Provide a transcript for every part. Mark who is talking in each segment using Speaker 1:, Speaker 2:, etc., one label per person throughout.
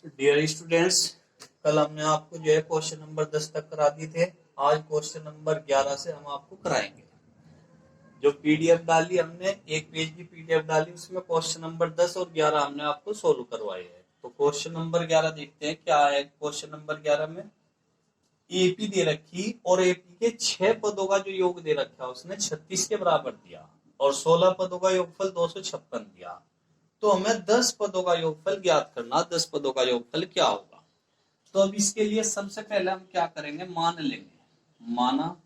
Speaker 1: Dear students, कल हमने आपको जो है क्वेश्चन नंबर 10 तक करा दिए थे। आज क्वेश्चन नंबर 11 से हम आपको कराएंगे। जो पीडीएफ डाली हमने, एक पेज की पीडीएफ डाली, उसमें क्वेश्चन नंबर 10 और 11 हमने आपको सोल्व करवाए हैं। तो क्वेश्चन नंबर 11 देखते हैं क्या है। क्वेश्चन नंबर 11 में एपी दे रखी और एपी के 6 पदों का जो योग दे रखा है उसने 36 के बराबर दिया और 16 पदों का योगफल 256 दिया। तो हमें 10 पदों का योगफल ज्ञात करना। 10 पदों का योगफल क्या होगा? तो अब इसके लिए सबसे पहले हम क्या करेंगे, मान लेंगे। माना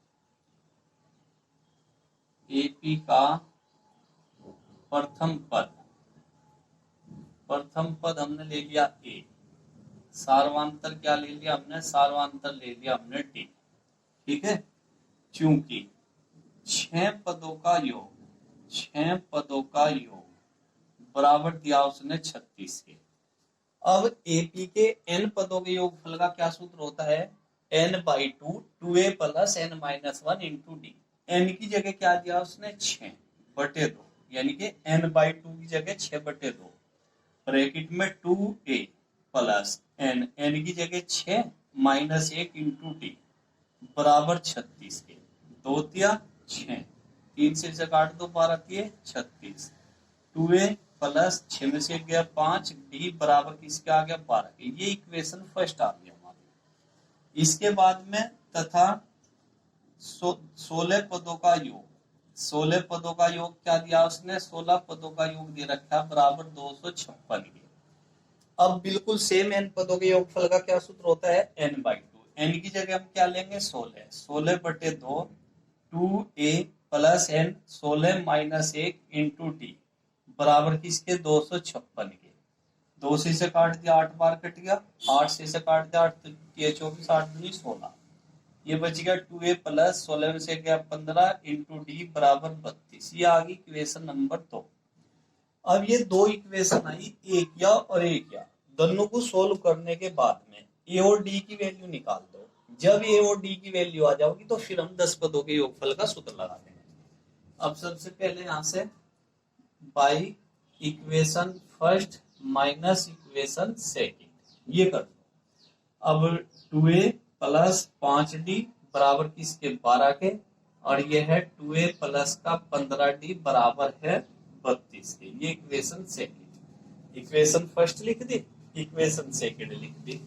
Speaker 1: एपी का प्रथम पद हमने ले लिया ए। सार्वांतर क्या ले लिया हमने? सार्वांतर ले लिया हमने टी। ठीक है, क्योंकि 6 पदों का योग बराबर दिया उसने 36 के। अब एपी के एन पदों के योगफल का क्या सूत्र होता है? n/2 2a plus n-1 into D. N की जगह क्या दिया उसने? 6/2, यानी कि n/2 की जगह 6/2 ब्रैकेट में 2a प्लस n की जगह 6 माइनस 1 इंटू डी बराबर 36 के। 2 तिया 6, 3 से इसे काट दो, 12 तिये 36। 2a प्लस 6 में से गया 5, डी बराबर किसके आ गया? 12 के। ये इक्वेशन फर्स्ट आ गया हमारी। इसके बाद में तथा 16 पदों का योग, 16 पदों का योग क्या दिया उसने? 16 पदों का योग दे रखा बराबर 256 के। अब बिल्कुल सेम एन पदों के योगफल का क्या सूत्र होता है? n/2। एन की जगह हम क्या लेंगे? 16। 16/2 2a plus n 16 minus 1 into D बराबर किसके? 256 के। 2 से इसे काट दिया, 8 बार कट गया। 8 से इसे काट दिया, 8 ये 24, 8 दूनी 16। ये बच गया 2a प्लस 16 में से गया 15 इंटू डी बराबर 32। ये आ गई इक्वेशन नंबर 2। अब ये दो इक्वेशन आई, एक या और एक या। दोनों को सोल्व करने के बाद में ए और डी की वैल्यू निकाल दो। जब ए और डी की वैल्यू आ जाओगी तो फिर हम 10 पदों के योगफल का सूत्र लगा देंगे। अब सबसे पहले यहां से by equation first minus equation second ये कर दो। अब 2a प्लस 5d बराबर किसके? 12 के। और ये है 2a प्लस का 15d बराबर है 32 के। ये इक्वेशन सेकेंड। इक्वेशन फर्स्ट लिख दी, इक्वेशन सेकेंड लिख दी।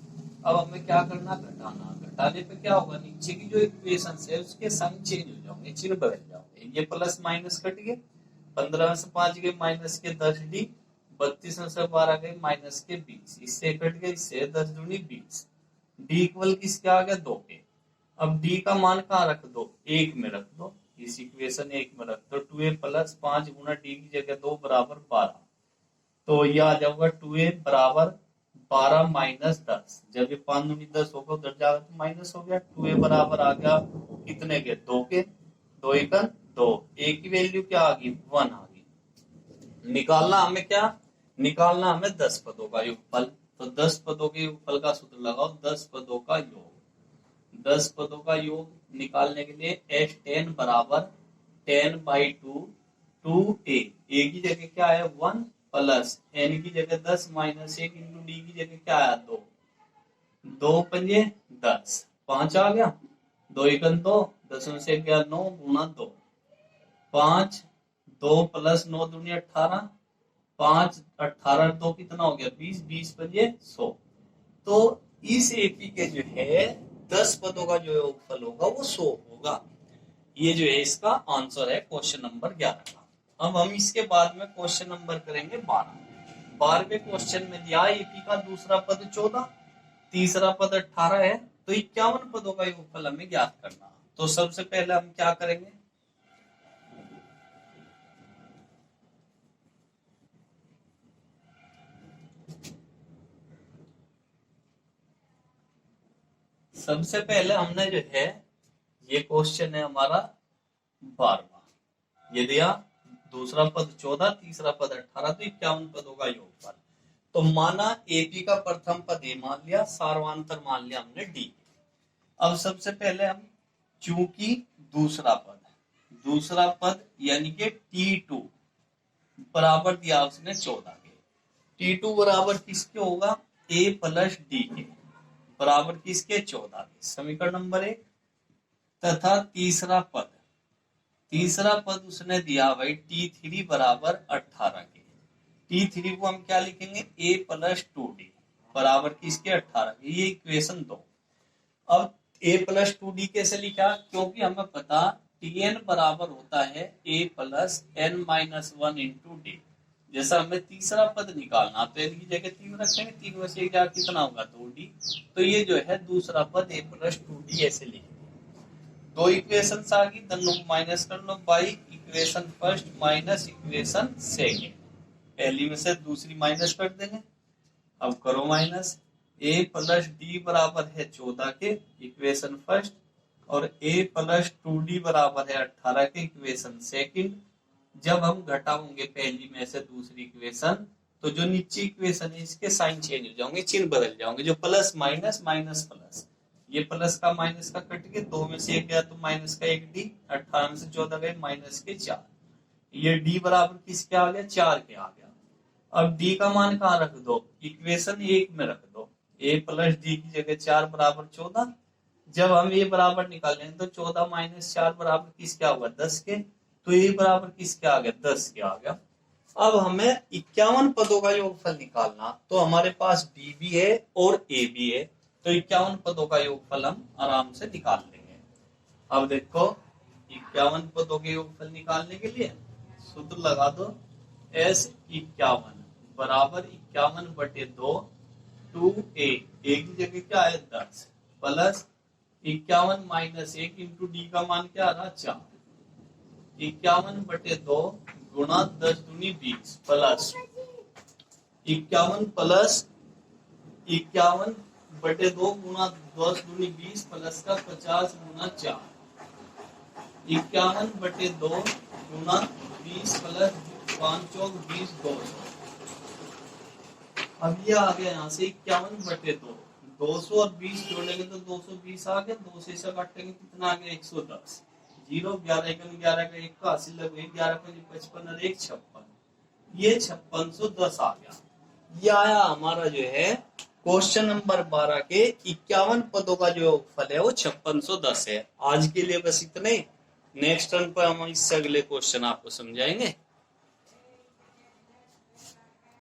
Speaker 1: अब हमें क्या करना? घटाना। घटाने पे क्या होगा? नीचे की जो इक्वेशन है उसके संग चेंज हो जाओगे, चिन्ह बदल जाओगे। ये प्लस माइनस कट गए, 15 में से 5 गए माइनस के 10d, 32 में से 12 गए माइनस के 20, इससे कट गए, इससे 10 दूनी 20। डी इक्वल किसके आ गया? 2 के। अब डी का मान कहाँ रख दो? 1 में रख दो। इस इक्वेशन 1 में रख दो। 2a प्लस 5 गुना डी की जगह 2 बराबर 12। तो ये आ जाऊंगा 2a बराबर 12 माइनस 10। जब ये 5 दूनी 10 होगा उधर जाएगा तो माइनस हो गया। 2a बराबर आ गया कितने के? 2 के। 2 1 2। ए की वैल्यू क्या आ गई? 1 आ गई। निकालना हमें क्या? निकालना हमें 10 पदों का योगफल। तो 10 पदों के योगफल का सूत्र लगाओ। 10 पदों का योग, 10 पदों का योग निकालने के लिए s10 बराबर 10/2 2a। ए की जगह क्या है? 1 प्लस n की जगह 10 माइनस 1 इंटू डी की जगह क्या है? 2। 2 पंजे 10, 5 आ गया। 2 1 2, 10 में से गया 9 गुना 2, 5 2 प्लस 9 दूनी 18, 5 18 2 कितना हो गया? 20, 20 पंजे 100। तो इस एपी के जो है 10 पदों का जो योगफल होगा वो 100 होगा। ये जो है इसका आंसर है क्वेश्चन नंबर 11 का। अब हम इसके बाद में क्वेश्चन नंबर करेंगे 12। 12वें क्वेश्चन में दिया एपी का दूसरा पद 14, तीसरा पद 18 है, तो 51 पदों का योगफल हमें ज्ञात करना। तो सबसे पहले हम क्या करेंगे? सबसे पहले हमने जो है ये क्वेश्चन है हमारा 12वां। ये दिया दूसरा पद 14, तीसरा पद 18, तो 51 पदों का योगफल। तो माना एपी का प्रथम पद ए मान लिया, सार्वांतर मान लिया हमने डी। अब सबसे पहले हम, चूंकि दूसरा पद यानी कि T2 बराबर दिया उसने 14 के। T2 बराबर किसके होगा? ए प्लस डी के बराबर किसके 14 के, समीकरण नंबर 1। तथा तीसरा पद उसने दिया भाई T3 बराबर 18 के। T3 को हम क्या लिखेंगे, a प्लस 2d बराबर किसके 18 के, ये इक्वेशन 2। अब a प्लस 2d कैसे लिखा, क्योंकि हमें पता Tn बराबर होता है a plus n minus 1 into D. जैसा हमें तीसरा पद निकालना तो n की जगह 3 रखेंगे, 3 में से क्या कितना होगा 2d, तो ये जो है दूसरा पद a प्लस 2d ऐसे लिखेंगे। दो इक्वेशन आ गई, दोनों को माइनस कर लो by equation first minus equation second. पहली में से दूसरी माइनस कर देंगे, अब करो माइनस। a प्लस डी बराबर है 14 के इक्वेशन फर्स्ट, और a प्लस 2d बराबर है 18 के इक्वेशन सेकेंड। जब हम घटाओगे पहली में से दूसरी इक्वेशन, तो जो नीचे इक्वेशन है इसके साइन चेंज हो जाएंगे, चिन्ह बदल जाएंगे, जो प्लस माइनस माइनस प्लस, ये प्लस का माइनस का कट के 2 में से 1 गया तो माइनस का 1d, 18 में से 14 गए माइनस के 4, ये d बराबर किसके आ गया 4 के आ गया। अब d का मान कहाँ रख दो, इक्वेशन 1 में रख दो, a प्लस डी की जगह 4 बराबर 14। जब हम ये बराबर निकालेंगे तो 14 माइनस 4 बराबर किसके होगा 10 के, तो ये बराबर किसके आ गया 10 के आ गया। अब हमें 51 पदों का योगफल निकालना, तो हमारे पास b भी है और a भी है, तो 51 पदों का योगफल हम आराम से निकाल लेंगे। अब देखो 51 पदों के योगफल निकालने के लिए सूत्र लगा दो, s 51 बराबर 51/2 2a, a की जगह क्या है 10 प्लस 51 माइनस 1 इंटू डी का मान क्या आ रहा 4, 51/2 गुणा 10 दूनी 20 प्लस 51 प्लस 51/2 गुणा 10 दूनी 20 प्लस का 50 गुणा 4, 51/2 गुणा 20 प्लस 5 चौक 20 200। अब ये आ गया यहाँ से 51/2, 200 और 20 जोड़ेंगे तो 220 आ गया, 2 से काटेंगे कितना आ गया 110, 0 11 11 का 81 लगे 11 55 और 1 56, ये 5610 आ गया। ये आया हमारा जो है क्वेश्चन नंबर 12 के 51 पदों का जो फल है वो 5610 है। आज के लिए बस इतने, नेक्स्ट टर्न पर हम इससे अगले क्वेश्चन आपको समझाएंगे।